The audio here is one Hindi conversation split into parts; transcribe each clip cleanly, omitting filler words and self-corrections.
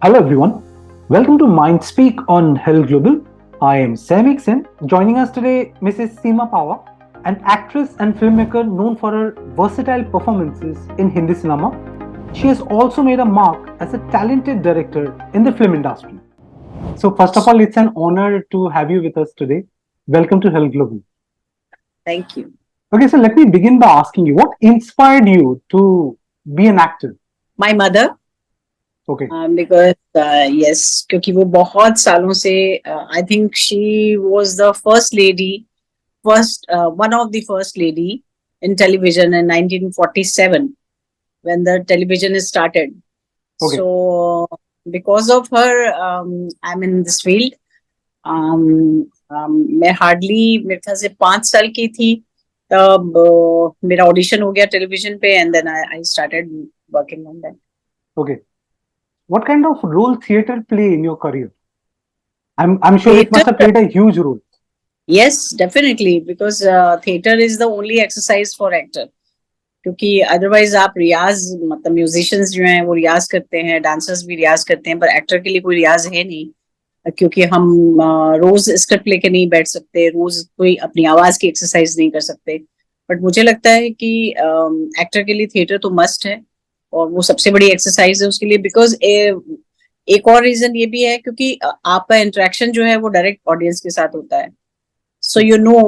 Hello everyone, welcome to Mindspeak on Hell Global. I am Sam Sen. Joining us today, Mrs. Seema Pava, an actress and filmmaker known for her versatile performances in Hindi cinema. She has also made a mark as a talented director in the film industry. So first of all, it's an honor to have you with us today. Welcome to Hell Global. Thank you. Okay, so let me begin by asking you, what inspired you to be an actor? My mother. Okay. Because yes, क्योंकि वो बहुत सालों से I think she was the first lady, one of the first lady in television in 1947 when the television started. Okay. So because of her, I'm in this field. मैं हार्डली मेरे ख्याल से 5 साल की थी तब मेरा ऑडिशन हो गया टेलीविजन पे and then I started working on that. Okay. What kind of role theater play in your career? I'm sure it must have played a huge role. Yes, definitely, because theater is the only exercise for actor. क्योंकि अदरवाइज आप रियाज मतलब म्यूजिशियंस जो हैं वो रियाज करते हैं, डांसर्स भी रियाज करते हैं, पर एक्टर के लिए कोई रियाज है नहीं, क्योंकि हम रोज स्क्रिप्ट लेके नहीं बैठ सकते, रोज कोई अपनी आवाज की एक्सरसाइज नहीं कर सकते. बट मुझे लगता है कि एक्टर के लिए थिएटर तो मस्ट है और वो सबसे बड़ी एक्सरसाइज है उसके लिए. बिकॉज एक और रीजन ये भी है क्योंकि आपका इंटरेक्शन जो है वो डायरेक्ट ऑडियंस के साथ होता है. सो यू नो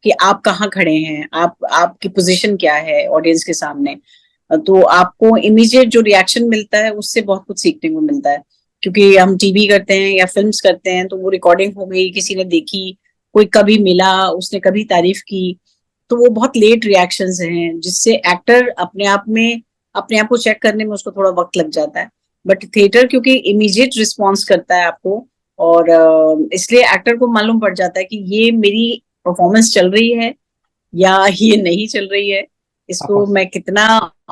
कि आप कहाँ खड़े हैं, आपकी पोजीशन क्या है ऑडियंस के सामने, तो आपको इमीडिएट जो रिएक्शन मिलता है उससे बहुत कुछ सीखने को मिलता है. क्योंकि हम टीवी करते हैं या फिल्म्स करते हैं तो वो रिकॉर्डिंग हो गई, किसी ने देखी, कोई कभी मिला, उसने कभी तारीफ की, तो वो बहुत लेट रिएक्शंस हैं जिससे एक्टर अपने आप को चेक करने में उसको थोड़ा वक्त लग जाता है. बट थिएटर क्योंकि इमीडिएट रिस्पॉन्स करता है आपको, और इसलिए एक्टर को मालूम पड़ जाता है कि ये मेरी परफॉर्मेंस चल रही है या ये नहीं चल रही है, इसको मैं कितना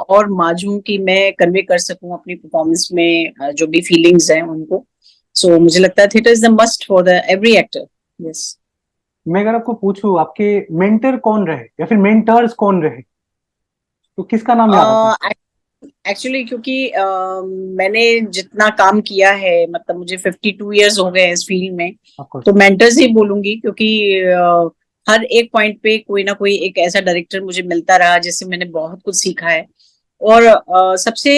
और माजूं कि मैं कन्वे कर सकूं अपनी परफॉर्मेंस में जो भी फीलिंग्स हैं उनको. सो मुझे लगता है theatre is the must for the every actor. Yes. मैं अगर आपको पूछूं आपके मेंटर कौन रहे या फिर मेंटर्स कौन रहे, तो किसका नाम याद आता है? एक्चुअली क्योंकि मैंने जितना काम किया है, मतलब मुझे 52 इयर्स हो गए इस फील्ड में, तो मेंटर्स ही बोलूंगी, क्योंकि हर एक पॉइंट पे कोई ना कोई एक ऐसा डायरेक्टर मुझे मिलता रहा जिससे मैंने बहुत कुछ सीखा है. और सबसे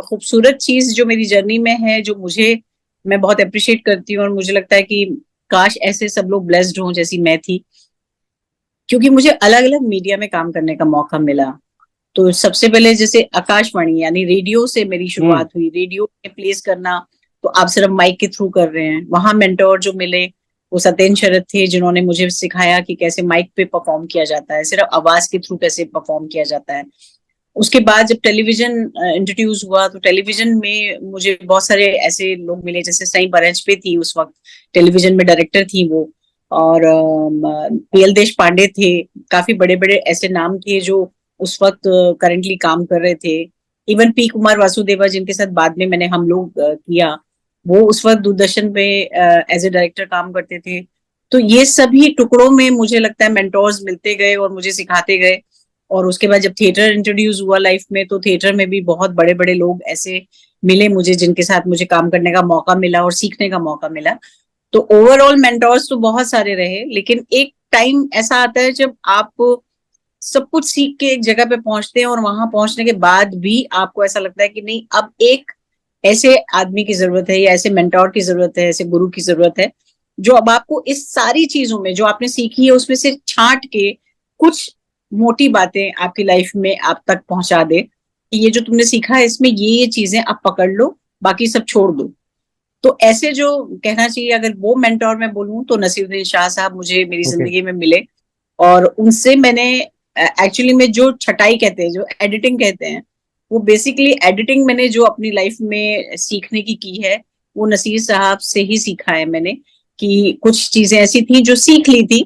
खूबसूरत चीज जो मेरी जर्नी में है, जो मैं बहुत अप्रिशिएट करती हूँ और मुझे लगता है कि काश ऐसे सब लोग ब्लेस्ड हों जैसी मैं थी, क्योंकि मुझे अलग अलग मीडिया में काम करने का मौका मिला. तो सबसे पहले जैसे आकाशवाणी यानी रेडियो से मेरी शुरुआत हुई, रेडियो में प्लेस करना, तो आप सिर्फ माइक के थ्रू कर रहे हैं. वहां मेंटोर जो मिले वो सत्येन शरद थे, जिन्होंने मुझे सिखाया कि कैसे माइक पे परफॉर्म किया जाता है, सिर्फ आवाज के थ्रू कैसे परफॉर्म किया जाता है. उसके बाद जब टेलीविजन इंट्रोड्यूस हुआ तो टेलीविजन में मुझे बहुत सारे ऐसे लोग मिले, जैसे सई बरंज पे थी उस वक्त टेलीविजन में डायरेक्टर थी वो, और पीएल देश पांडे थे. काफी बड़े बड़े ऐसे नाम थे जो उस वक्त करंटली काम कर रहे थे. इवन पी कुमार वासुदेवा, जिनके साथ बाद में मैंने हम लोग किया, वो उस वक्त दूरदर्शन पे एज ए डायरेक्टर काम करते थे. तो ये सभी टुकड़ों में मुझे लगता है मेंटोर्स मिलते गए और मुझे सिखाते गए. और उसके बाद जब थिएटर इंट्रोड्यूस हुआ लाइफ में, तो थिएटर में भी बहुत बड़े बड़े लोग ऐसे मिले मुझे, जिनके साथ मुझे काम करने का मौका मिला और सीखने का मौका मिला. तो ओवरऑल मेंटोर्स तो बहुत सारे रहे, लेकिन एक टाइम ऐसा आता है जब आप सब कुछ सीख के एक जगह पे पहुंचते हैं और वहां पहुंचने के बाद भी आपको ऐसा लगता है कि नहीं, अब एक ऐसे आदमी की जरूरत है या ऐसे मेंटोर की जरूरत है, ऐसे गुरु की जरूरत है, जो अब आपको इस सारी चीजों में जो आपने सीखी है उसमें से छांट के कुछ मोटी बातें आपकी लाइफ में आप तक पहुंचा दे कि ये जो तुमने सीखा है इसमें ये चीजें आप पकड़ लो, बाकी सब छोड़ दो. तो ऐसे जो कहना चाहिए, अगर वो मेंटोर मैं बोलूं तो नसीरुद्दीन शाह साहब मुझे मेरी जिंदगी में मिले. और उनसे मैंने एक्चुअली में जो छटाई कहते हैं, जो एडिटिंग कहते हैं, वो बेसिकली एडिटिंग मैंने जो अपनी लाइफ में सीखने की है वो नसीर साहब से ही सीखा है मैंने. कि कुछ चीजें ऐसी थी जो सीख ली थी,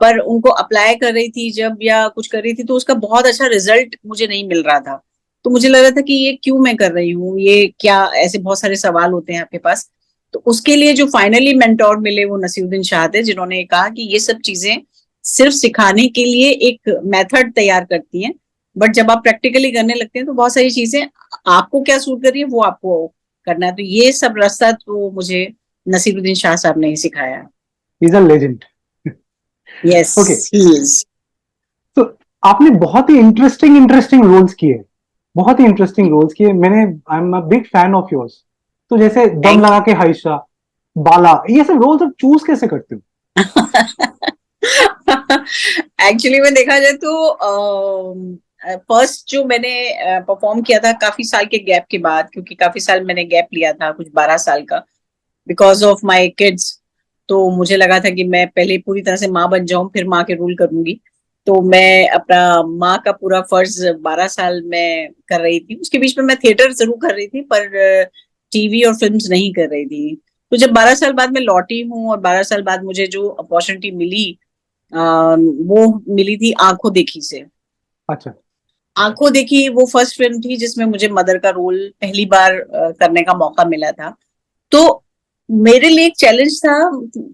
पर उनको अप्लाई कर रही थी जब या कुछ कर रही थी तो उसका बहुत अच्छा रिजल्ट मुझे नहीं मिल रहा था. तो मुझे लग रहा था कि ये क्यों मैं कर रही हूँ, ये क्या, ऐसे बहुत सारे सवाल होते हैं आपके पास. तो उसके लिए जो फाइनली मेंटोर मिले वो नसीरुद्दीन शाह थे, जिन्होंने कहा कि ये सब चीजें सिर्फ सिखाने के लिए एक मेथड तैयार करती हैं, बट जब आप प्रैक्टिकली करने लगते हैं तो बहुत सारी चीजें आपको क्या सूट कर रही है वो आपको करना है। तो ये सब रास्ता तो मुझे नसीरुद्दीन शाह साहब ने ही सिखाया। He's a legend. Yes Okay. He is. तो आपने बहुत ही इंटरेस्टिंग रोल्स किए, बहुत ही इंटरेस्टिंग रोल्स किए। मैंने I am a big fan of yours. तो जैसे दम लगा के हाइशा, बाला, ये सब रोल्स आप चूज कैसे करते हो? एक्चुअली में देखा जाए तो फर्स्ट जो मैंने परफॉर्म किया था काफी साल के गैप के बाद, क्योंकि काफी साल मैंने गैप लिया था, कुछ 12 साल का, बिकॉज ऑफ माई किड्स। तो मुझे लगा था कि मैं पहले पूरी तरह से माँ बन जाऊं, फिर माँ के रूल करूंगी। तो मैं अपना माँ का पूरा फर्ज 12 साल में कर रही थी। उसके बीच में मैं थिएटर जरूर कर रही थी, पर टीवी और फिल्म्स नहीं कर रही थी। तो जब 12 साल बाद मैं लौटी हूँ और 12 साल बाद मुझे जो अपॉर्चुनिटी मिली, वो मिली थी आंखों देखी से। अच्छा। आंखों देखी वो फर्स्ट फिल्म थी जिसमें मुझे मदर का रोल पहली बार करने का मौका मिला था। तो मेरे लिए एक चैलेंज था,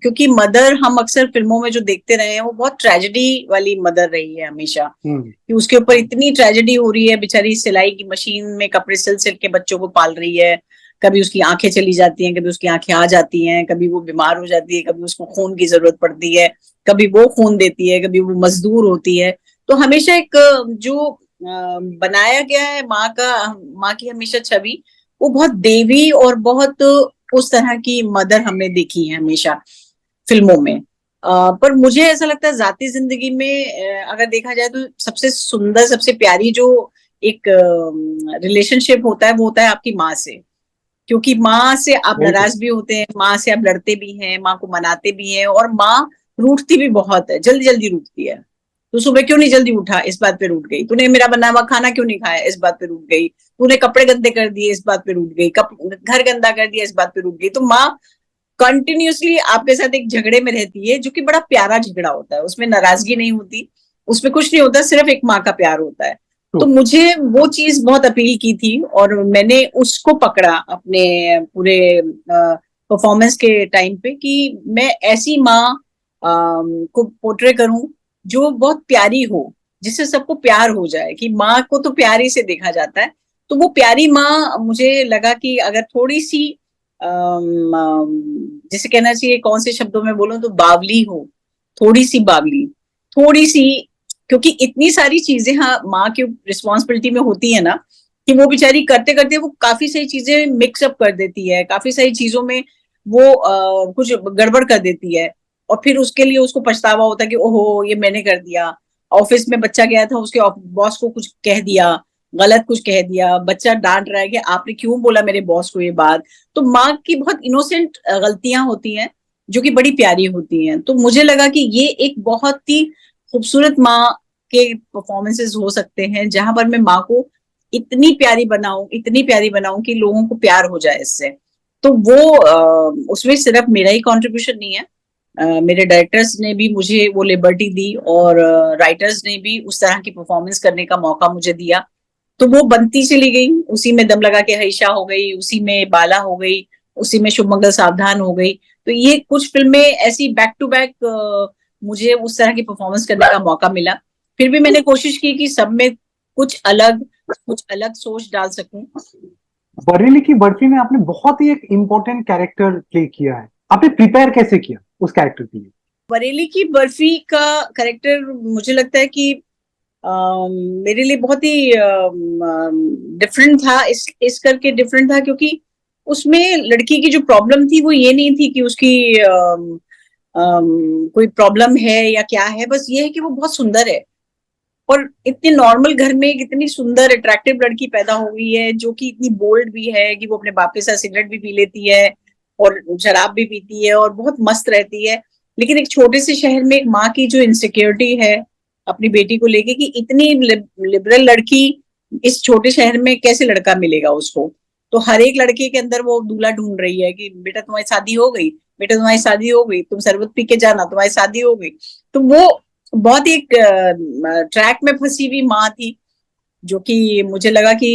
क्योंकि मदर हम अक्सर फिल्मों में जो देखते रहे हैं वो बहुत ट्रेजेडी वाली मदर रही है हमेशा, कि उसके ऊपर इतनी ट्रेजेडी हो रही है, बेचारी सिलाई की मशीन में कपड़े सिल सिल के बच्चों को पाल रही है। कभी उसकी आंखें चली जाती हैं, कभी उसकी आंखें आ जाती हैं, कभी वो बीमार हो जाती है, कभी उसको खून की जरूरत पड़ती है, कभी वो खून देती है, कभी वो मजदूर होती है। तो हमेशा एक जो बनाया गया है माँ का, माँ की हमेशा छवि वो बहुत देवी और बहुत उस तरह की मदर हमने देखी है हमेशा फिल्मों में। पर मुझे ऐसा लगता है जाती जिंदगी में अगर देखा जाए तो सबसे सुंदर, सबसे प्यारी जो एक रिलेशनशिप होता है वो होता है आपकी माँ से। क्योंकि माँ से आप नाराज भी होते हैं, माँ से आप लड़ते भी हैं, माँ को मनाते भी हैं, और माँ रूठती भी बहुत है, जल्दी जल्दी रूठती है। तू सुबह क्यों नहीं जल्दी उठा, इस बात पे रूठ गई। तूने मेरा बना हुआ खाना क्यों नहीं खाया, इस बात पे रूठ गई। तूने कपड़े गंदे कर दिए, इस बात पे रूठ गई। घर गंदा कर दिया, इस बात पे रूठ गई। तो माँ कंटिन्यूअसली आपके साथ एक झगड़े में रहती है, जो कि बड़ा प्यारा झगड़ा होता है, उसमें नाराजगी नहीं होती, उसमें कुछ नहीं होता, सिर्फ एक माँ का प्यार होता है। तो मुझे वो चीज बहुत अपील की थी और मैंने उसको पकड़ा अपने पूरे परफॉर्मेंस के टाइम पे, कि मैं ऐसी माँ को पोर्ट्रे करूं जो बहुत प्यारी हो, जिससे सबको प्यार हो जाए। कि माँ को तो प्यार ही से देखा जाता है, तो वो प्यारी माँ मुझे लगा कि अगर थोड़ी सी जिसे कहना चाहिए, कौन से शब्दों में बोलूं तो, बावली हो, थोड़ी सी बावली, थोड़ी सी। क्योंकि इतनी सारी चीजें हाँ माँ की रिस्पॉन्सिबिलिटी में होती है ना, कि वो बेचारी करते करते वो काफी सारी चीजें मिक्सअप कर देती है, काफी सारी चीजों में वो कुछ गड़बड़ कर देती है, और फिर उसके लिए उसको पछतावा होता है कि ओहो ये मैंने कर दिया। ऑफिस में बच्चा गया था, उसके बॉस को कुछ कह दिया, गलत कुछ कह दिया, बच्चा डांट रहा है कि आपने क्यों बोला मेरे बॉस को ये बात। तो माँ की बहुत इनोसेंट गलतियां होती हैं, जो कि बड़ी प्यारी होती हैं। तो मुझे लगा कि ये एक बहुत ही खूबसूरत माँ के परफॉर्मेंसेस हो सकते हैं, जहां पर मैं माँ को इतनी प्यारी बनाऊं, इतनी प्यारी बनाऊं कि लोगों को प्यार हो जाए इससे। तो वो उसमें सिर्फ मेरा ही कंट्रीब्यूशन नहीं है, मेरे डायरेक्टर्स ने भी मुझे वो लिबर्टी दी, और राइटर्स ने भी उस तरह की परफॉर्मेंस करने का मौका मुझे दिया। तो वो बनती चली गई, उसी में दम लगा के हईशा हो गई, उसी में बाला हो गई, उसी में शुभ मंगल सावधान हो गई। तो ये कुछ फिल्में ऐसी बैक टू बैक मुझे उस तरह की परफॉर्मेंस करने का मौका मिला। फिर भी मैंने कोशिश की कि सब में कुछ अलग सोच डाल सकूं। बरेली की बर्फी में आपने बहुत ही एक इम्पोर्टेंट कैरेक्टर प्ले किया है, आपने प्रिपेयर कैसे किया उस कैरेक्टर के लिए? बरेली की बर्फी का कैरेक्टर मुझे लगता है कि मेरे लिए बहुत ही डिफरेंट था। इस करके डिफरेंट था क्योंकि उसमें लड़की की जो प्रॉब्लम थी वो ये नहीं थी कि उसकी कोई प्रॉब्लम है या क्या है, बस ये है कि वो बहुत सुंदर है, और इतने नॉर्मल घर में एक इतनी सुंदर अट्रैक्टिव लड़की पैदा हो गई है, जो कि इतनी बोल्ड भी है कि वो अपने बाप के साथ सिगरेट भी पी लेती है और शराब भी पीती है और बहुत मस्त रहती है। लेकिन एक छोटे से शहर में एक माँ की जो इनसिक्योरिटी है अपनी बेटी को लेके, कि इतनी लिबरल लड़की इस छोटे शहर में कैसे लड़का मिलेगा उसको। तो हर एक लड़के के अंदर वो दूल्हा ढूंढ रही है कि बेटा तुम्हारी शादी हो गई, बेटा तुम्हारी शादी हो गई, तुम शरबत पी के जाना, तुम्हारी शादी हो गई। तो वो बहुत ही ट्रैक में फंसी हुई माँ थी, जो कि मुझे लगा कि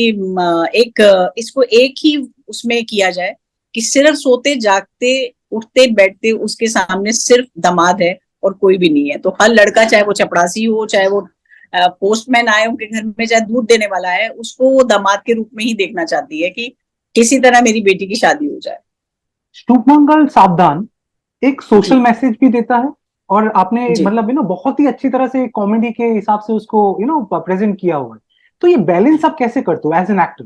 एक इसको एक ही उसमें किया जाए, कि सिर्फ सोते जागते उठते बैठते उसके सामने सिर्फ दामाद है और कोई भी नहीं है। तो हर लड़का, चाहे वो चपरासी हो, चाहे वो पोस्टमैन आए उनके घर में, चाहे दूध देने वाला है, उसको वो दामाद के रूप में ही देखना चाहती है, कि किसी तरह मेरी बेटी की शादी हो जाए। शुभमंगल सावधान एक सोशल जी मैसेज भी देता है, और आपने जी। मतलब बहुत ही अच्छी तरह से कॉमेडी के हिसाब से उसको प्रेजेंट किया हुआ है। तो ये बैलेंस आप कैसे करते हो एज एन एक्टर?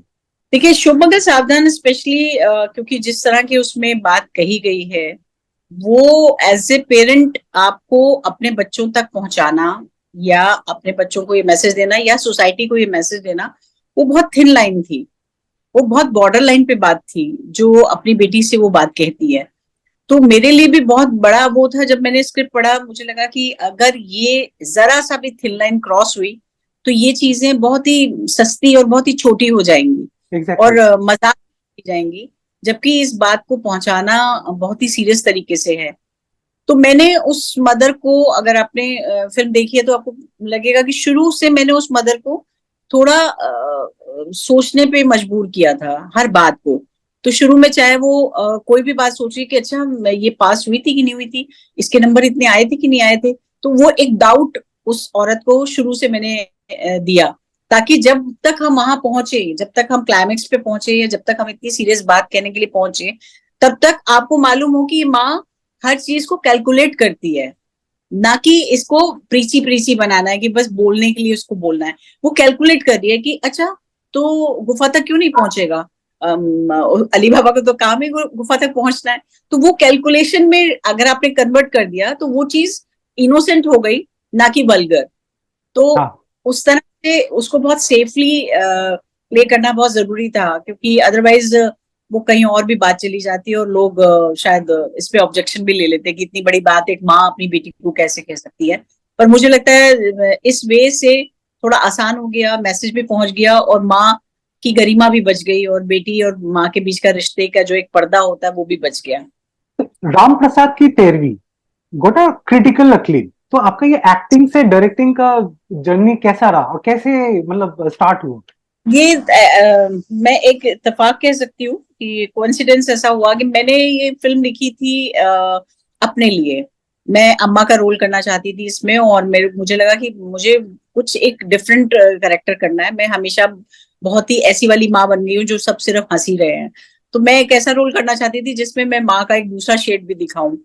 देखिए शुभमंगल सावधान स्पेशली क्योंकि जिस तरह की उसमें बात कही गई है, वो एज ए पेरेंट आपको अपने बच्चों तक पहुंचाना या अपने बच्चों को ये मैसेज देना या सोसाइटी को ये मैसेज देना, वो बहुत थिन लाइन थी। वो बहुत बॉर्डर लाइन पे बात थी जो अपनी बेटी से वो बात कहती है। तो मेरे लिए भी बहुत बड़ा वो था, जब मैंने स्क्रिप्ट पढ़ा मुझे लगा कि अगर ये जरा सा भी थिन लाइन क्रॉस हुई तो ये चीजें बहुत ही सस्ती और बहुत ही छोटी हो जाएंगी एग्जैक्टली। और मजाक की जाएंगी, जबकि इस बात को पहुंचाना बहुत ही सीरियस तरीके से है। तो मैंने उस मदर को, अगर आपने फिल्म देखी है तो आपको लगेगा कि शुरू से मैंने उस मदर को थोड़ा सोचने पे मजबूर किया था हर बात को। तो शुरू में चाहे वो कोई भी बात सोची कि अच्छा ये पास हुई थी कि नहीं हुई थी, इसके नंबर इतने आए थे कि नहीं आए थे, तो वो एक डाउट उस औरत को शुरू से मैंने दिया, ताकि जब तक हम वहां पहुंचे, जब तक हम क्लाइमेक्स पे पहुंचे या जब तक हम इतनी सीरियस बात कहने के लिए पहुंचे, तब तक आपको मालूम हो कि माँ हर चीज को कैलकुलेट करती है, ना कि इसको प्रीची प्रीची बनाना है कि बस बोलने के लिए उसको बोलना है। वो कैलकुलेट कर रही है कि अच्छा तो गुफा तक क्यों नहीं पहुंचेगा, अली बाबा को तो काम ही गुफा तक पहुंचना है। तो वो कैलकुलेशन में अगर आपने कन्वर्ट कर दिया तो वो चीज इनोसेंट हो गई, ना कि वल्गर। तो हाँ। उस तरह से उसको बहुत सेफली प्ले करना बहुत जरूरी था, क्योंकि अदरवाइज वो कहीं और भी बात चली जाती है और लोग शायद इस पे ऑब्जेक्शन भी ले लेते हैं कि इतनी बड़ी बात एक माँ अपनी बेटी को कैसे कह सकती है। पर मुझे लगता है इस वे से थोड़ा आसान हो गया, मैसेज भी पहुंच गया और माँ की गरिमा भी बच गई और बेटी और माँ के बीच का रिश्ते का जो एक पर्दा होता है वो भी बच गया। राम प्रसाद की 13वीं गोट अ क्रिटिकल अक्लेम। तो आपका ये एक्टिंग से डायरेक्टिंग का जर्नी कैसा रहा और कैसे स्टार्ट हुआ? ये मैं एक इत्तेफाक कह सकती हूँ कि कोइंसिडेंस ऐसा हुआ कि मैंने ये फिल्म लिखी थी अपने लिए। मैं अम्मा का रोल करना चाहती थी इसमें, और मुझे लगा कि मुझे कुछ एक डिफरेंट करेक्टर करना है। मैं हमेशा बहुत ही ऐसी वाली माँ बन गई हूँ जो सब सिर्फ हंसी रहे हैं। तो मैं एक ऐसा रोल करना चाहती थी जिसमें मैं माँ का एक दूसरा शेड भी दिखाऊं।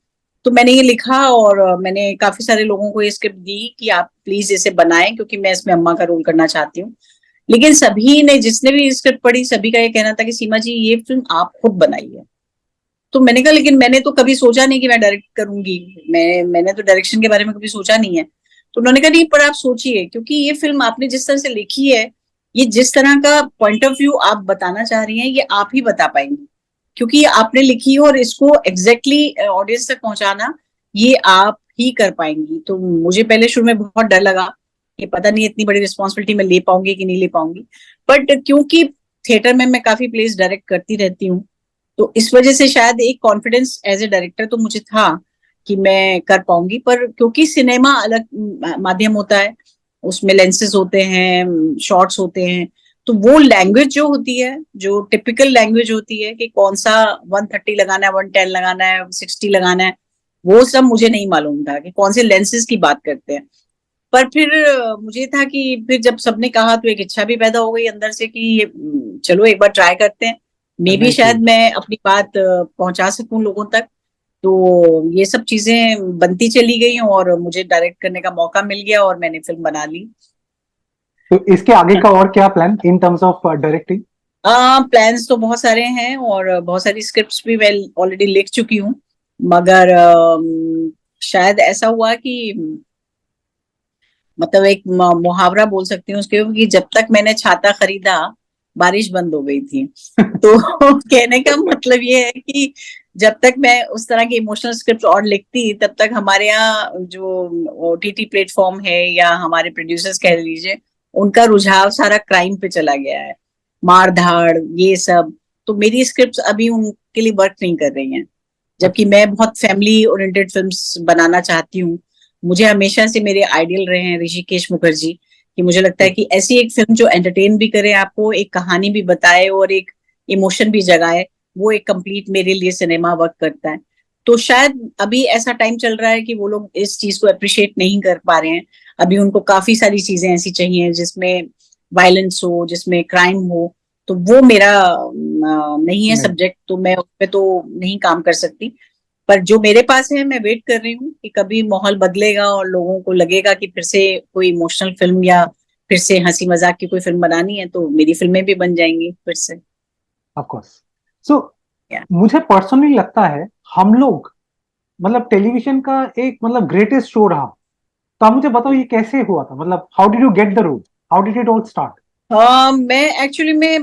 तो मैंने ये लिखा और मैंने काफी सारे लोगों को ये स्क्रिप्ट दी कि आप प्लीज इसे बनाएं, क्योंकि मैं इसमें अम्मा का रोल करना चाहती हूँ। लेकिन सभी ने, जिसने भी स्क्रिप्ट पढ़ी, सभी का ये कहना था कि सीमा जी ये फिल्म आप खुद बनाइए। तो मैंने कहा लेकिन मैंने तो कभी सोचा नहीं कि मैं डायरेक्ट करूंगी, मैंने तो डायरेक्शन के बारे में कभी सोचा नहीं है। तो उन्होंने कहा नहीं, पर आप सोचिए, क्योंकि ये फिल्म आपने जिस तरह से लिखी है, ये जिस तरह का पॉइंट ऑफ व्यू आप बताना चाह रही हैं, ये आप ही बता पाएंगी, क्योंकि ये आपने लिखी है और इसको एग्जैक्टली ऑडियंस तक पहुंचाना ये आप ही कर पाएंगी। तो मुझे पहले शुरू में बहुत डर लगा कि पता नहीं इतनी बड़ी रिस्पॉन्सिबिलिटी मैं ले पाऊंगी कि नहीं ले पाऊंगी। बट क्योंकि थिएटर में मैं काफी प्लेस डायरेक्ट करती रहती हूँ, तो इस वजह से शायद एक कॉन्फिडेंस एज ए डायरेक्टर तो मुझे था कि मैं कर पाऊंगी। पर क्योंकि सिनेमा अलग माध्यम होता है, उसमें लेंसेज होते हैं, शॉर्ट्स होते हैं, तो वो लैंग्वेज जो होती है, जो टिपिकल लैंग्वेज होती है कि कौन सा 130 लगाना है, 110 लगाना है, 60 लगाना है, वो सब मुझे नहीं मालूम था कि कौन से लेंसेज की बात करते हैं। पर फिर मुझे था कि फिर जब सबने कहा तो एक इच्छा भी पैदा हो गई अंदर से कि चलो एक बार ट्राई करते हैं, मे भी बिल्कुल। शायद मैं अपनी बात पहुंचा सकूं लोगों तक। तो ये सब चीजें बनती चली गई और मुझे डायरेक्ट करने का मौका मिल गया और मैंने फिल्म बना ली। तो इसके आगे का और क्या plan in terms of directing? Plans तो बहुत सारे हैं और बहुत सारी स्क्रिप्ट्स भी मैं ऑलरेडी लिख चुकी हूँ, मगर शायद ऐसा हुआ कि मतलब एक मुहावरा बोल सकती हूँ उसके, कि जब तक मैंने छाता खरीदा बारिश बंद हो गई थी। तो कहने का मतलब ये है कि जब तक मैं उस तरह की इमोशनल स्क्रिप्ट और लिखती, तब तक हमारे यहाँ जो ओटीटी प्लेटफॉर्म है या हमारे प्रोड्यूसर्स कह लीजिए, उनका रुझाव सारा क्राइम पे चला गया है, मार धाड़ ये सब। तो मेरी स्क्रिप्ट अभी उनके लिए वर्क नहीं कर रही हैं, जबकि अच्छा। मैं बहुत फैमिली ओरिएंटेड फिल्म्स बनाना चाहती हूँ। मुझे हमेशा से मेरे आइडियल रहे हैं ऋषिकेश मुखर्जी, कि मुझे लगता है कि ऐसी एक फिल्म जो एंटरटेन भी करे आपको, एक कहानी भी बताए और एक इमोशन भी जगाए, वो एक कंप्लीट मेरे लिए सिनेमा वर्क करता है। तो शायद अभी ऐसा टाइम चल रहा है कि वो लोग इस चीज को अप्रिशिएट नहीं कर पा रहे हैं। अभी उनको काफी सारी चीजें ऐसी चाहिए जिसमें वायलेंस हो, जिसमें क्राइम हो। तो वो मेरा नहीं है सब्जेक्ट, तो मैं उस पे तो नहीं काम कर सकती। पर जो मेरे पास है मैं वेट कर रही हूँ कि कभी माहौल बदलेगा और लोगों को लगेगा कि फिर से कोई इमोशनल फिल्म या फिर से हंसी मजाक की कोई फिल्म बनानी है, तो मेरी फिल्में भी बन जाएंगी फिर से। Of course. सो मुझे पर्सनली लगता है हम लोग मतलब टेलीविजन का एक मतलब ग्रेटेस्ट शो रहा। तो आप मुझे बताओ ये कैसे हुआ था, मतलब how did you get the role, how did it all start? मैं एक्चुअली में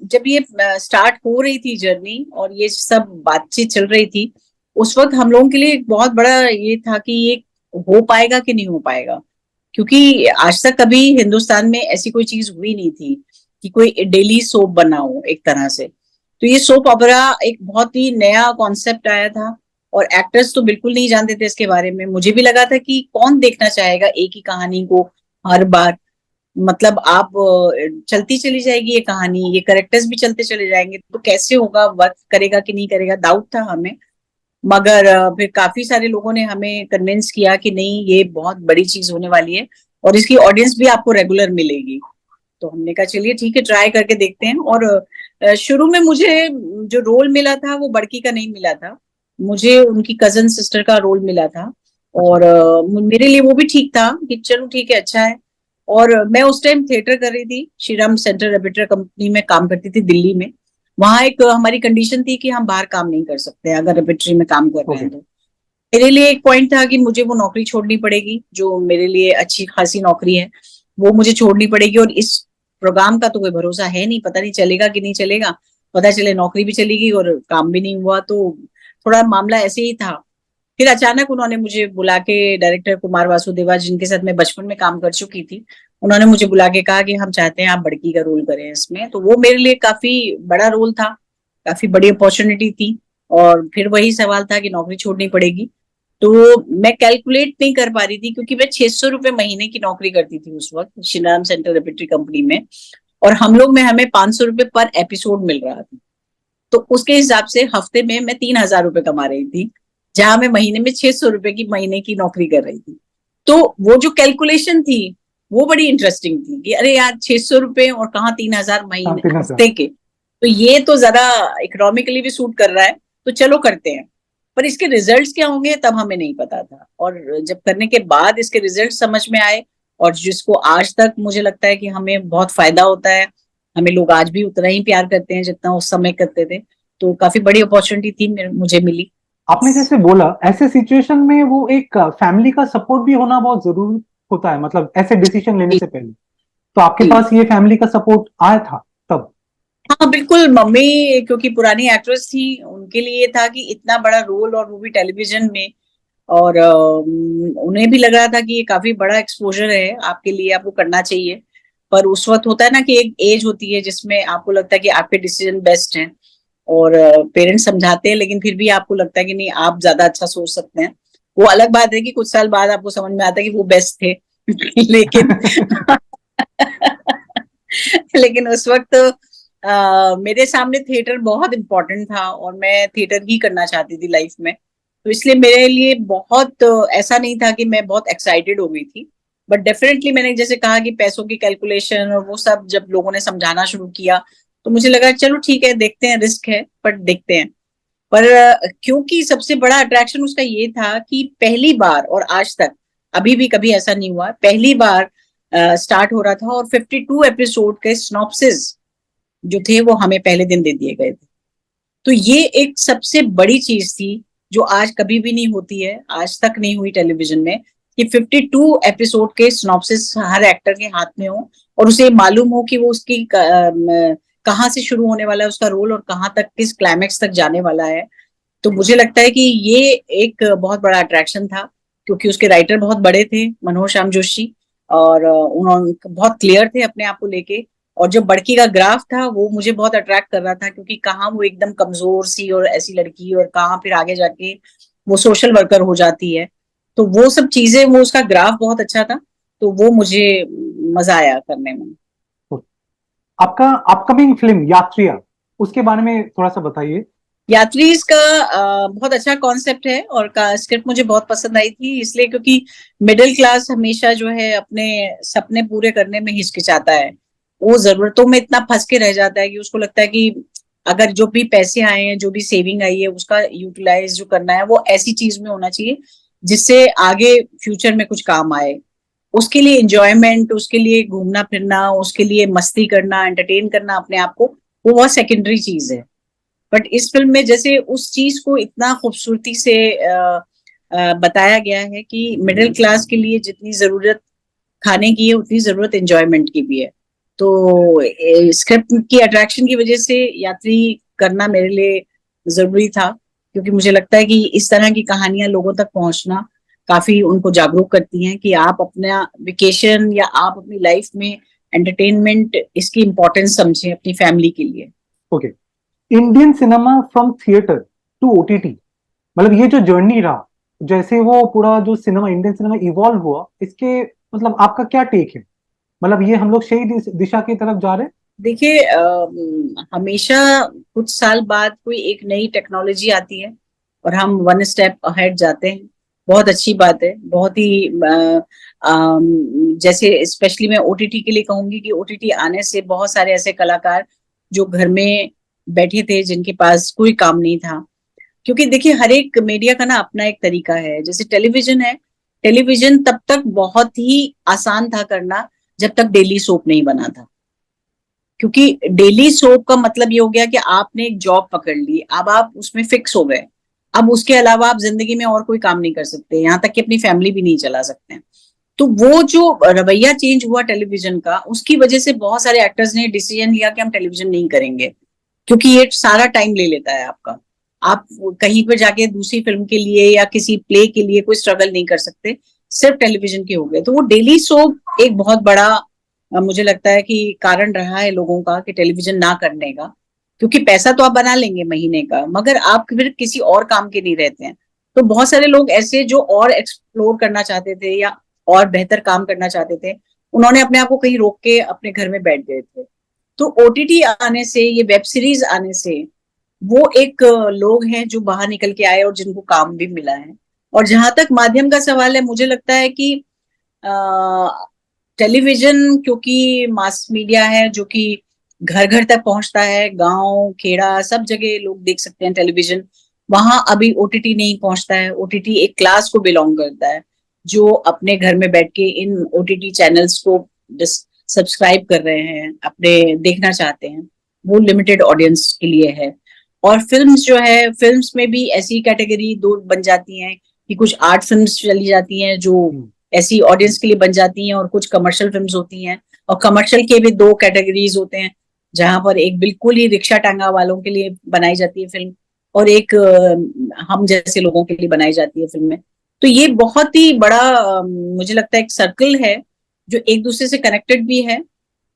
जब ये स्टार्ट हो रही थी जर्नी और ये सब बातचीत चल रही थी, उस वक्त हम लोगों के लिए एक बहुत बड़ा ये था कि ये हो पाएगा कि नहीं हो पाएगा, क्योंकि आज तक कभी हिंदुस्तान में ऐसी कोई चीज हुई नहीं थी कि कोई डेली सोप बना हो एक तरह से। तो ये सोप ओपेरा एक बहुत ही नया कॉन्सेप्ट आया था और एक्टर्स तो बिल्कुल नहीं जानते थे इसके बारे में। मुझे भी लगा था कि कौन देखना चाहेगा एक ही कहानी को हर बार, मतलब आप चलती चली जाएगी ये कहानी, ये करेक्टर्स भी चलते चले जाएंगे, तो कैसे होगा, वर्क करेगा कि नहीं करेगा, डाउट था हमें। मगर फिर काफी सारे लोगों ने हमें कन्विंस किया कि नहीं, ये बहुत बड़ी चीज होने वाली है और इसकी ऑडियंस भी आपको रेगुलर मिलेगी। तो हमने कहा चलिए ठीक है, ट्राई करके देखते हैं। और शुरू में मुझे जो रोल मिला था वो बड़की का नहीं मिला था, मुझे उनकी कजन सिस्टर का रोल मिला था। और मेरे लिए वो भी ठीक था कि चलो ठीक है, अच्छा है। और मैं उस टाइम थिएटर कर रही थी, श्रीराम सेंटर रेपिटर कंपनी में काम करती थी दिल्ली में। वहां एक हमारी कंडीशन थी कि हम बाहर काम नहीं कर सकते अगर रेपिटरी में काम कर रहे हैं। तो मेरे लिए एक पॉइंट था कि मुझे वो नौकरी छोड़नी पड़ेगी, जो मेरे लिए अच्छी खासी नौकरी है वो मुझे छोड़नी पड़ेगी। और इस प्रोग्राम का तो कोई भरोसा है नहीं, पता नहीं चलेगा कि नहीं चलेगा। पता चले नौकरी भी चलेगी और काम भी नहीं हुआ, तो थोड़ा मामला ऐसे ही था। फिर अचानक उन्होंने मुझे बुला के, डायरेक्टर कुमार वासुदेवा जिनके साथ मैं बचपन में काम कर चुकी थी, उन्होंने मुझे बुला के कहा कि हम चाहते हैं आप बड़की का रोल करें इसमें। तो वो मेरे लिए काफी बड़ा रोल था, काफी बड़ी अपॉर्चुनिटी थी। और फिर वही सवाल था कि नौकरी छोड़नी पड़ेगी। तो मैं कैलकुलेट नहीं कर पा रही थी, क्योंकि मैं 600 रुपए महीने की नौकरी करती थी उस वक्त श्रीराम सेंटर रेपिटरी कंपनी में, और हम लोग में हमें 500 रुपए पर एपिसोड मिल रहा था। तो उसके हिसाब से हफ्ते में मैं 3,000 रुपए कमा रही थी, जहां मैं महीने में 600 रुपए की महीने की नौकरी कर रही थी। तो वो जो कैलकुलेशन थी वो बड़ी इंटरेस्टिंग थी कि अरे यार, 600 रुपए और कहाँ 3,000 महीने 3,000। हफ्ते के, तो ये तो ज्यादा इकोनॉमिकली भी सूट कर रहा है, तो चलो करते हैं। पर इसके रिजल्ट्स क्या होंगे तब हमें नहीं पता था, और जब करने के बाद इसके रिजल्ट समझ में आए, और जिसको आज तक मुझे लगता है कि हमें बहुत फायदा होता है, हमें लोग आज भी उतना ही प्यार करते हैं जितना उस समय करते थे। तो काफी बड़ी अपॉर्चुनिटी थी, मुझे मिली। आपने जैसे बोला ऐसे सिचुएशन में वो एक फैमिली का सपोर्ट भी होना बहुत जरूरी होता है, मतलब ऐसे डिसीजन लेने जी से पहले। तो आपके जी। पास ये फैमिली का सपोर्ट आया था तब? हाँ बिल्कुल, मम्मी क्योंकि पुरानी एक्ट्रेस थी, उनके लिए था कि इतना बड़ा रोल और वो भी टेलीविजन में। और उन्हें भी लग रहा था कि ये काफी बड़ा एक्सपोजर है आपके लिए, आपको करना चाहिए। पर उस वक्त होता है ना कि एक एज होती है जिसमें आपको लगता है कि आपके डिसीजन बेस्ट हैं, और पेरेंट्स समझाते हैं, लेकिन फिर भी आपको लगता है कि नहीं, आप ज्यादा अच्छा सोच सकते हैं। वो अलग बात है कि कुछ साल बाद आपको समझ में आता है कि वो बेस्ट थे लेकिन लेकिन उस वक्त मेरे सामने थिएटर बहुत इंपॉर्टेंट था और मैं थिएटर ही करना चाहती थी लाइफ में। तो इसलिए मेरे लिए बहुत ऐसा नहीं था कि मैं बहुत एक्साइटेड हो गई थी। बट डेफिनेटली मैंने जैसे कहा कि पैसों की कैलकुलेशन और वो सब जब लोगों ने समझाना शुरू किया, तो मुझे लगा चलो ठीक है, देखते हैं, रिस्क है पर देखते हैं। पर क्योंकि सबसे बड़ा अट्रैक्शन उसका ये था कि पहली बार, और आज तक अभी भी कभी ऐसा नहीं हुआ, पहली बार स्टार्ट हो रहा था और 52 एपिसोड के सिनॉप्सिस जो थे वो हमें पहले दिन दे दिए गए थे। तो ये एक सबसे बड़ी चीज थी जो आज कभी भी नहीं होती है, आज तक नहीं हुई टेलीविजन में, कि 52 एपिसोड के सिनॉप्सिस हर एक्टर के हाथ में हो और उसे मालूम हो कि वो उसकी कहाँ से शुरू होने वाला है उसका रोल और कहाँ तक, किस क्लाइमेक्स तक जाने वाला है। तो मुझे लगता है कि ये एक बहुत बड़ा अट्रैक्शन था, क्योंकि उसके राइटर बहुत बड़े थे, मनोज श्याम जोशी, और उन्होंने बहुत क्लियर थे अपने आप को लेके। और जो बड़की का ग्राफ था वो मुझे बहुत अट्रैक्ट कर रहा था, क्योंकि कहाँ वो एकदम कमजोर सी और ऐसी लड़की, और कहाँ फिर आगे जाके वो सोशल वर्कर हो जाती है। तो वो सब चीजें, वो उसका ग्राफ बहुत अच्छा था, तो वो मुझे मजा आया करने में। आपका अपकमिंग फिल्म यात्रिया, उसके बारे में थोड़ा सा बताइए। यात्रीज का बहुत अच्छा कॉन्सेप्ट है, और का स्क्रिप्ट मुझे बहुत पसंद आई थी, इसलिए क्योंकि मिडिल क्लास हमेशा जो है अपने सपने पूरे करने में हिचकिचाता है। वो जरूरतों में इतना फंस के रह जाता है कि उसको लगता है कि अगर जो भी पैसे आए हैं, जो भी सेविंग आई है, उसका यूटिलाइज जो करना है वो ऐसी चीज में होना चाहिए जिससे आगे फ्यूचर में कुछ काम आए। उसके लिए एंजॉयमेंट, उसके लिए घूमना फिरना, उसके लिए मस्ती करना, एंटरटेन करना अपने आप को, वो बहुत सेकेंडरी चीज है। बट इस फिल्म में जैसे उस चीज को इतना खूबसूरती से बताया गया है कि मिडिल क्लास के लिए जितनी जरूरत खाने की है उतनी जरूरत एंजॉयमेंट की भी है। तो स्क्रिप्ट की अट्रैक्शन की वजह से यात्री करना मेरे लिए जरूरी था, क्योंकि मुझे लगता है कि इस तरह की कहानियां लोगों तक पहुंचना काफी उनको जागरूक करती हैं कि आप अपना वेकेशन या आप अपनी लाइफ में एंटरटेनमेंट, इसकी इंपॉर्टेंस समझें अपनी फैमिली के लिए। Okay, Indian cinema from theatre to OTT, मतलब ये जो जर्नी रहा, जैसे वो पूरा जो सिनेमा, इंडियन सिनेमा इवॉल्व हुआ, इसके मतलब आपका क्या टेक है? मतलब ये हम लोग सही दिशा की तरफ जा रहे हैं? देखिए, हमेशा कुछ साल बाद कोई एक नई टेक्नोलॉजी आती है और हम वन स्टेप अहेड जाते हैं। बहुत अच्छी बात है, बहुत ही जैसे स्पेशली मैं ओटीटी के लिए कहूंगी कि ओटीटी आने से बहुत सारे ऐसे कलाकार जो घर में बैठे थे, जिनके पास कोई काम नहीं था, क्योंकि देखिए हर एक मीडिया का ना अपना एक तरीका है। जैसे टेलीविजन है, टेलीविजन तब तक बहुत ही आसान था करना जब तक डेली सोप नहीं बना था, क्योंकि डेली सोप का मतलब ये हो गया कि आपने एक जॉब पकड़ ली, अब आप उसमें फिक्स हो गए। अब उसके अलावा आप जिंदगी में और कोई काम नहीं कर सकते, यहाँ तक कि अपनी फैमिली भी नहीं चला सकते हैं। तो वो जो रवैया चेंज हुआ टेलीविजन का, उसकी वजह से बहुत सारे एक्टर्स ने डिसीजन लिया कि हम टेलीविजन नहीं करेंगे, क्योंकि ये सारा टाइम ले लेता है आपका। आप कहीं पर जाके दूसरी फिल्म के लिए या किसी प्ले के लिए कोई स्ट्रगल नहीं कर सकते, सिर्फ टेलीविजन के हो गए। तो वो डेली सोप एक बहुत बड़ा मुझे लगता है कि कारण रहा है लोगों का कि टेलीविजन ना करने का, क्योंकि पैसा तो आप बना लेंगे महीने का, मगर आप फिर किसी और काम के नहीं रहते हैं। तो बहुत सारे लोग ऐसे जो और एक्सप्लोर करना चाहते थे या और बेहतर काम करना चाहते थे, उन्होंने अपने आप को कहीं रोक के अपने घर में बैठ गए थे। तो ओटीटी आने से, ये वेब सीरीज आने से, वो एक लोग हैं जो बाहर निकल के आए और जिनको काम भी मिला है। और जहां तक माध्यम का सवाल है, मुझे लगता है कि टेलीविजन क्योंकि मास मीडिया है जो कि घर घर तक पहुंचता है, गांव खेड़ा सब जगह लोग देख सकते हैं टेलीविजन, वहां अभी ओटीटी नहीं पहुंचता है। ओटीटी एक क्लास को बिलोंग करता है जो अपने घर में बैठ के इन ओटीटी चैनल्स को सब्सक्राइब कर रहे हैं, अपने देखना चाहते हैं। वो लिमिटेड ऑडियंस के लिए है। और फिल्म्स जो है, फिल्म्स में भी ऐसी कैटेगरी दो बन जाती हैं कि कुछ आर्ट फिल्म्स चली जाती हैं जो ऐसी ऑडियंस के लिए बन जाती हैं, और कुछ कमर्शियल फिल्म्स होती हैं। और कमर्शियल के भी दो कैटेगरीज होते हैं, जहां पर एक बिल्कुल ही रिक्शा टांगा वालों के लिए बनाई जाती है फिल्म, और एक हम जैसे लोगों के लिए बनाई जाती है फिल्में। तो ये बहुत ही बड़ा मुझे लगता है एक सर्कल है जो एक दूसरे से कनेक्टेड भी है,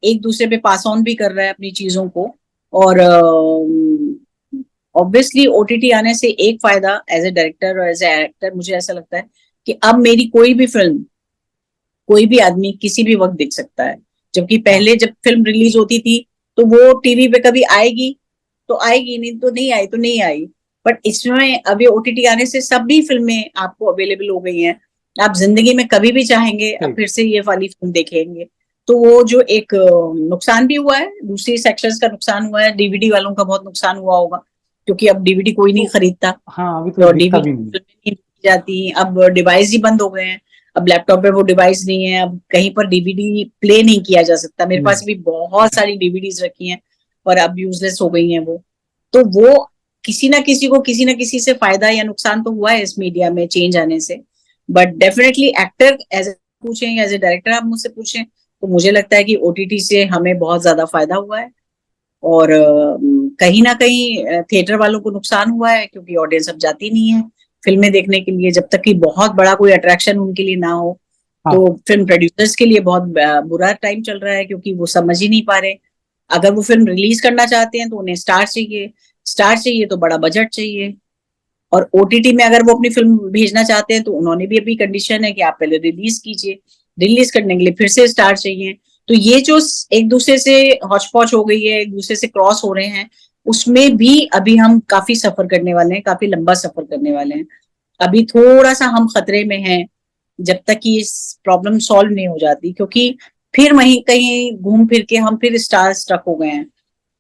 एक दूसरे पे पास ऑन भी कर रहा है अपनी चीजों को। और ऑब्वियसली ओटीटी आने से एक फायदा एज ए डायरेक्टर और एज ए एक्टर मुझे ऐसा लगता है कि अब मेरी कोई भी फिल्म कोई भी आदमी किसी भी वक्त देख सकता है। जबकि पहले जब फिल्म रिलीज होती थी तो वो टीवी पे कभी आएगी तो आएगी, नहीं तो नहीं आई तो नहीं आई। बट इसमें अभी ओटीटी आने से सभी फिल्में आपको अवेलेबल हो गई हैं। आप जिंदगी में कभी भी चाहेंगे अब फिर से ये वाली फिल्म देखेंगे। तो वो जो एक नुकसान भी हुआ है, दूसरी सेक्शंस का नुकसान हुआ है, डीवीडी वालों का बहुत नुकसान हुआ होगा, क्योंकि अब डीवीडी कोई नहीं खरीदता। हाँ, अभी तो डीवीडी नहीं जाती, अब डिवाइस ही बंद हो गए हैं। अब लैपटॉप पे वो डिवाइस नहीं है, अब कहीं पर डीवीडी प्ले नहीं किया जा सकता। मेरे पास भी बहुत सारी डीवीडीज रखी हैं और अब यूजलेस हो गई हैं वो। तो वो किसी ना किसी को किसी ना किसी से फायदा या नुकसान तो हुआ है इस मीडिया में चेंज आने से। बट डेफिनेटली एक्टर एज पूछें या एज ए डायरेक्टर आप मुझसे पूछें तो मुझे लगता है कि ओटीटी से हमें बहुत ज्यादा फायदा हुआ है। और कहीं ना कहीं थिएटर वालों को नुकसान हुआ है, क्योंकि ऑडियंस अब जाती नहीं है फिल्में देखने के लिए जब तक कि बहुत बड़ा कोई अट्रैक्शन उनके लिए ना हो। तो फिल्म प्रोड्यूसर्स के लिए बहुत बुरा टाइम चल रहा है, क्योंकि वो समझ ही नहीं पा रहे। अगर वो फिल्म रिलीज करना चाहते हैं तो उन्हें स्टार चाहिए, स्टार चाहिए तो बड़ा बजट चाहिए। और ओटीटी में अगर वो अपनी फिल्म भेजना चाहते हैं तो उन्होंने भी अभी कंडीशन है कि आप पहले रिलीज कीजिए, रिलीज करने के लिए फिर से स्टार चाहिए। तो ये जो एक दूसरे से हौच पौच हो गई है, एक दूसरे से क्रॉस हो रहे हैं, उसमें भी अभी हम काफी सफर करने वाले हैं, काफी लंबा सफर करने वाले हैं। अभी थोड़ा सा हम खतरे में हैं जब तक कि इस प्रॉब्लम सॉल्व नहीं हो जाती, क्योंकि फिर वहीं कहीं घूम फिर के हम फिर स्टार्स स्टक हो गए हैं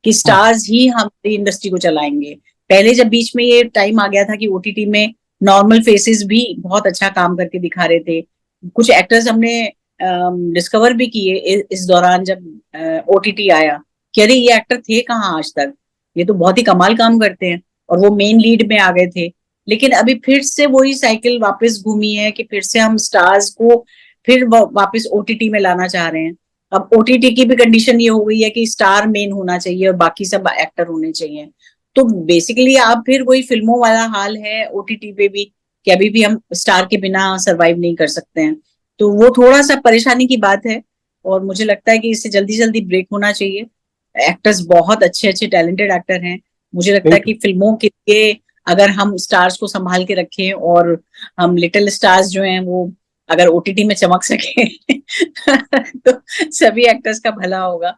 कि हाँ स्टार्स ही हमारी इंडस्ट्री को चलाएंगे। पहले जब बीच में ये टाइम आ गया था कि ओटीटी में नॉर्मल फेसेस भी बहुत अच्छा काम करके दिखा रहे थे, कुछ एक्टर्स हमने डिस्कवर भी किए इस दौरान जब ओटीटी आया कि अरे ये एक्टर थे कहाँ आज तक, ये तो बहुत ही कमाल काम करते हैं, और वो मेन लीड में आ गए थे। लेकिन अभी फिर से वही साइकिल वापस घूमी है कि फिर से हम स्टार्स को फिर वापस ओटीटी में लाना चाह रहे हैं। अब ओटीटी की भी कंडीशन ये हो गई है कि स्टार मेन होना चाहिए और बाकी सब एक्टर होने चाहिए। तो बेसिकली आप फिर वही फिल्मों वाला हाल है ओटीटी पे भी कि अभी भी हम स्टार के बिना सरवाइव नहीं कर सकते हैं। तो वो थोड़ा सा परेशानी की बात है, और मुझे लगता है कि इससे जल्दी जल्दी ब्रेक होना चाहिए। एक्टर्स बहुत अच्छे अच्छे टैलेंटेड एक्टर हैं। मुझे लगता है बिल्कुल। कि फिल्मों के लिए अगर हम स्टार्स को संभाल के रखें और हम लिटिल स्टार्स जो हैं वो अगर ओटीटी में चमक सके तो सभी एक्टर्स का भला होगा।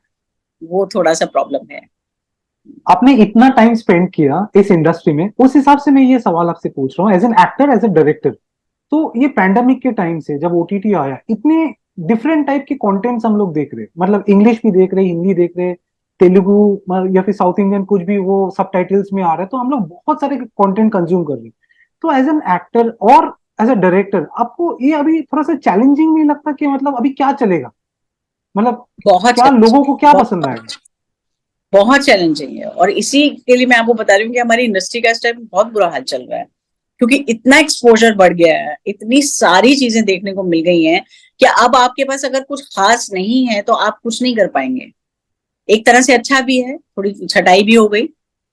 वो थोड़ा सा प्रॉब्लम है। आपने इतना टाइम स्पेंड किया इस इंडस्ट्री में, उस हिसाब से मैं ये सवाल आपसे पूछ रहा हूँ as an actor, as a director. तो ये पैंडेमिक के टाइम से जब ओटीटी आया, इतने डिफरेंट टाइप के कंटेंट्स हम लोग देख रहे हैं, मतलब इंग्लिश भी देख रहे, हिंदी देख रहे, तेलुगु या फिर साउथ इंडियन कुछ भी वो सबटाइटल्स में आ रहा है, तो हम लोग बहुत सारे कंटेंट कंज्यूम कर रहे हैं। तो एज एन एक्टर और एज अ डायरेक्टर, आपको ये अभी थोड़ा सा चैलेंजिंग नहीं लगता कि मतलब अभी क्या चलेगा, मतलब बहुत क्या लोगों को चैलेंजिंग क्या पसंद बहुत आएगा? बहुत चैलेंजिंग है, और इसी के लिए मैं आपको बता रही हूँ कि हमारी इंडस्ट्री का इस टाइम बहुत बुरा हाल चल रहा है, क्योंकि इतना एक्सपोजर बढ़ गया है, इतनी सारी चीजें देखने को मिल गई हैं कि अब आपके पास अगर कुछ खास नहीं है तो आप कुछ नहीं कर पाएंगे। एक तरह से अच्छा भी है, थोड़ी छटाई भी हो गई,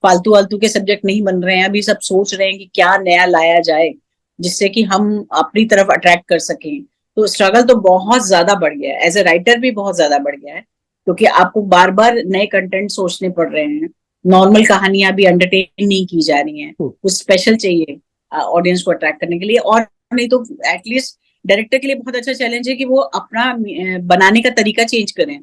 फालतू वालतू के सब्जेक्ट नहीं बन रहे हैं, अभी सब सोच रहे हैं कि क्या नया लाया जाए जिससे कि हम अपनी तरफ अट्रैक्ट कर सकें। तो स्ट्रगल तो बहुत ज्यादा बढ़ गया है, एज ए राइटर भी बहुत ज्यादा बढ़ गया है, क्योंकि आपको बार बार नए कंटेंट सोचने पड़ रहे हैं। नॉर्मल कहानियां भी अंडरटेन नहीं की जा रही हैं, कुछ स्पेशल चाहिए ऑडियंस को अट्रैक्ट करने के लिए। और नहीं तो एटलीस्ट डायरेक्टर के लिए बहुत अच्छा चैलेंज है कि वो अपना बनाने का तरीका चेंज करें।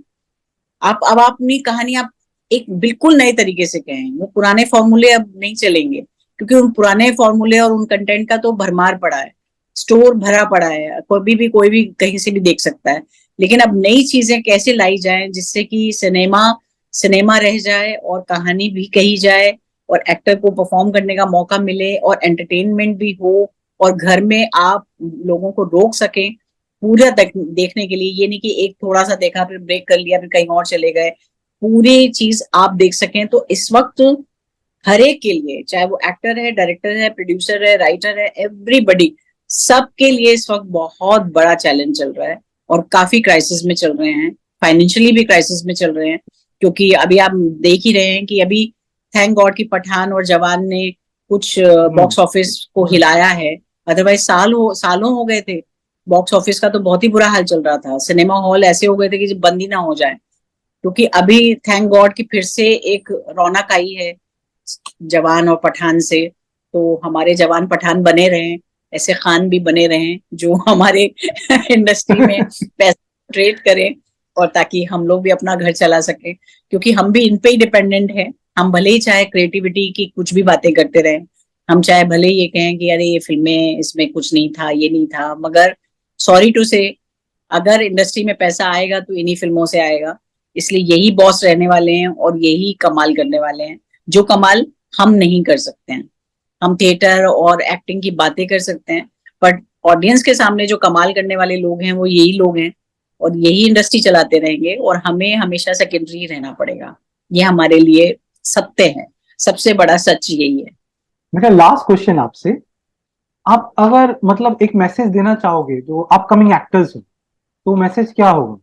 आप अब अपनी कहानी आप एक बिल्कुल नए तरीके से कहें, वो पुराने फॉर्मूले अब नहीं चलेंगे, क्योंकि उन पुराने फॉर्मूले और उन कंटेंट का तो भरमार पड़ा है, स्टोर भरा पड़ा है, कोई भी कहीं से भी देख सकता है। लेकिन अब नई चीजें कैसे लाई जाएं जिससे कि सिनेमा सिनेमा रह जाए और कहानी भी कही जाए और एक्टर को परफॉर्म करने का मौका मिले और एंटरटेनमेंट भी हो, और घर में आप लोगों को रोक सकें पूरा देखने के लिए। ये नहीं कि एक थोड़ा सा देखा फिर ब्रेक कर लिया फिर कहीं और चले गए, पूरी चीज आप देख सकें। तो इस वक्त हर एक के लिए, चाहे वो एक्टर है, डायरेक्टर है, प्रोड्यूसर है, राइटर है, एवरीबडी, सबके लिए इस वक्त बहुत बड़ा चैलेंज चल रहा है और काफी क्राइसिस में चल रहे हैं, फाइनेंशियली भी क्राइसिस में चल रहे हैं। क्योंकि अभी आप देख ही रहे हैं कि अभी थैंक गॉड की पठान और जवान ने कुछ हम्म। बॉक्स ऑफिस को हिलाया है, अदरवाइज सालों हो गए थे। बॉक्स ऑफिस का तो बहुत ही बुरा हाल चल रहा था, सिनेमा हॉल ऐसे हो गए थे कि बंद ही ना हो जाए। क्योंकि अभी थैंक गॉड कि फिर से एक रौनक आई है जवान और पठान से। तो हमारे जवान पठान बने रहे, ऐसे खान भी बने रहे जो हमारे इंडस्ट्री में पैसा ट्रेड करें, और ताकि हम लोग भी अपना घर चला सके, क्योंकि हम भी इन पे ही डिपेंडेंट है। हम भले ही चाहे क्रिएटिविटी की कुछ भी बातें करते रहे, हम चाहे भले ही ये कहें कि अरे ये फिल्में इसमें कुछ नहीं था, ये नहीं था, मगर सॉरी टू से अगर इंडस्ट्री में पैसा आएगा तो इन्हीं फिल्मों से आएगा। इसलिए यही बॉस रहने वाले हैं और यही कमाल करने वाले हैं, जो कमाल हम नहीं कर सकते हैं। हम थिएटर और एक्टिंग की बातें कर सकते हैं, बट ऑडियंस के सामने जो कमाल करने वाले लोग हैं वो यही लोग हैं, और यही इंडस्ट्री चलाते रहेंगे, और हमें हमेशा सेकेंडरी रहना पड़ेगा। ये हमारे लिए सत्य है, सबसे बड़ा सच यही है। मेरा लास्ट क्वेश्चन आपसे, आप अगर मतलब एक मैसेज देना चाहोगे जो अपकमिंग एक्टर्स हो, तो मैसेज क्या होगा,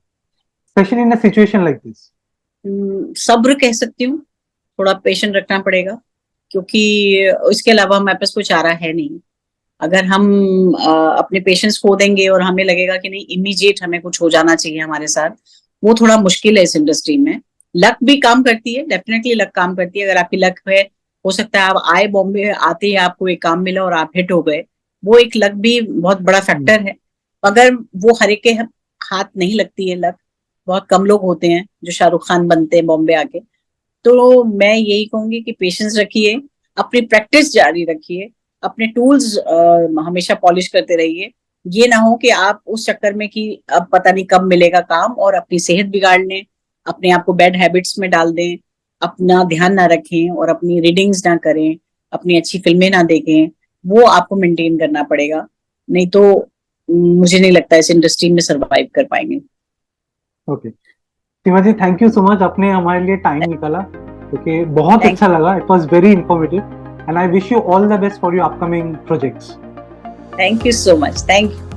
specially in a situation like this? सब्र कह सकती हूँ, थोड़ा पेशेंट रखना पड़ेगा, क्योंकि इसके अलावा हमारे पास कोई चारा है नहीं। अगर हम अपने पेशेंस खो देंगे और हमें लगेगा कि नहीं इमीडिएट हमें कुछ हो जाना चाहिए हमारे साथ, वो थोड़ा मुश्किल है इस इंडस्ट्री में। लक भी काम करती है, डेफिनेटली लक काम करती है। अगर आपकी लक है, हो सकता है आप आए बॉम्बे, आते ही आपको एक काम मिला और आप हिट हो गए, वो एक लक भी बहुत बड़ा फैक्टर है। अगर वो हर एक के हाथ नहीं लगती है लक, बहुत कम लोग होते हैं जो शाहरुख खान बनते हैं बॉम्बे आके। तो मैं यही कहूंगी कि पेशेंस रखिए, अपनी प्रैक्टिस जारी रखिए, अपने टूल्स हमेशा पॉलिश करते रहिए, ये ना हो कि आप उस चक्कर में कि अब पता नहीं कब मिलेगा काम, और अपनी सेहत बिगाड़ लें, अपने आप को बैड हैबिट्स में डाल दें, अपना ध्यान ना रखें और अपनी रीडिंग्स ना करें, अपनी अच्छी फिल्में ना देखें। वो आपको मेंटेन करना पड़ेगा, नहीं तो मुझे नहीं लगता इस इंडस्ट्री में सरवाइव कर पाएंगे। Okay Seema ji, thank you so much, आपने हमारे लिए टाइम निकाला, क्योंकि बहुत थैंक अच्छा लगा। It was very informative and I wish you all the best for your upcoming projects. Thank you so much. Thank you.